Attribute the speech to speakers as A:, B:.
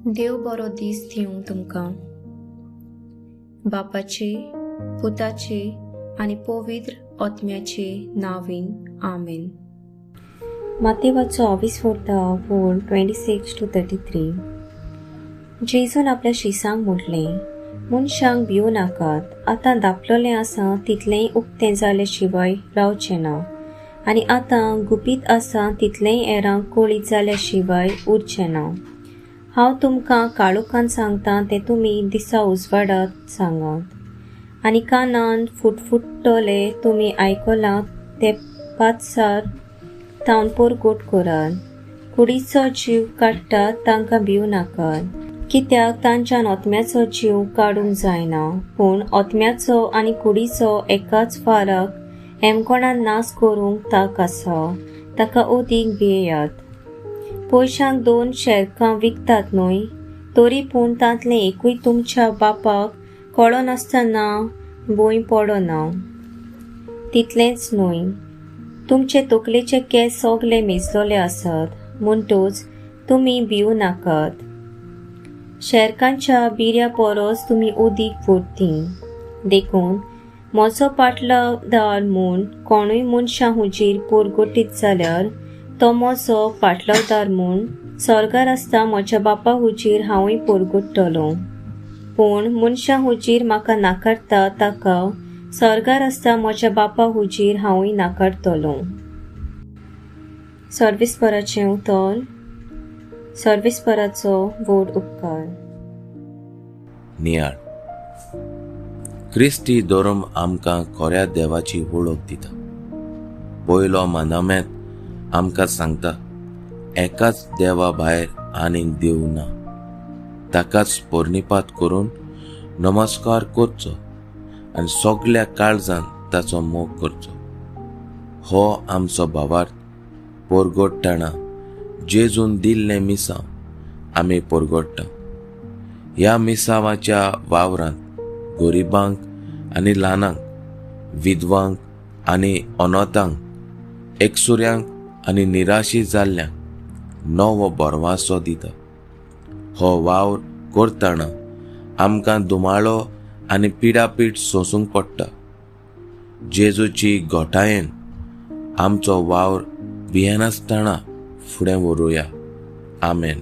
A: देव बरो दीस दिवं तुमकां. बापाचे, पुताचे आनी पवित्र आत्म्याचे नांवान आमेन.
B: मातेवाचो 26:26-33. जेजून आपल्या शिसांक म्हटलें, मनशांक भिवू नाकात. आतां धापलोलें आसा तितलेंय उक्तें जाले शिवाय रावचें ना, आनी आतां गुपीत आसा तितलेंय हेरांक कळीत जाल्या शिवाय उरचें ना. हांव तुमकां काळोखान सांगतां तें तुमी दिसा उजवाडांत सांगात, आनी कानान फुटफुट्टले तुमी आयकलां ते पातसार तावन पोरगोट करात. कुडीचो जीव काडटात तांकां भिवू नाकात, कित्याक तांच्यान आत्म्याचो जीव काडूंक जायना. पूण आत्म्याचो आनी कुडीचो एकाच फरक हेमकोणान नाश करूंक ताक आसा, ताका ओदीक भियेयात. पयशांक 2 शेरकां विकतात न्हय, तरी पूण तांतलें एकूय तुमच्या बापाक कळो नासतना भंय पडना. तितलेंच न्हय, तुमचे तकलेचे केस सगळे मेजलोले आसात, म्हणटूच तुमी भिवू नाकात. शेरकांच्या बिऱ्या परस तुमी ओदीक फुर्तीं. देखून म्हजो पाटलावदार म्हूण कोणूय मनशां हुजीर पोरगोटीत जाल्यार तो म्हजो पाटलावदार म्हूण स्वर्गार आसता म्हज्या बापा हुजीर हांवूय पोरगोडटलों. पूण मनशां हुजीर म्हाका नाकारता ताका स्वर्गार आसता म्हज्या बापा हुजीर हांवूय नाकारतलों. सर्वेस्पराचें उतर. सर्वेस्पराचो व्हड उपकार.
C: नियाळ. क्रिस्ती धर्म आमकां खऱ्या देवाची वळख दिता. पयलो मानाम्यांत आमकां सांगता, एकाच देवा भायर आनीक देव ना. ताकाच पोरनिपात करून नमस्कार करचो आनी सगळ्या काळजान ताचो मोग करचो. हो आमचो भावार्थ पोरगोडटना जेजून दिल्लें मिसांव आमी पोरगोडटा. ह्या मिसावाच्या वावरांत गरिबांक आनी ल्हानांक, विधवांक आनी अनाथांक, एकसुऱ्यांक आनी निराशी जाल्ल्यांक नवो बोरवासो दिता. हो वावर करतना आमकां दुमाळो आनी पिडापीड सोंसूंक पडटा. जेजूची घोटायेन आमचो वावर भियेनासतना फुडें व्हरुया. आमेन.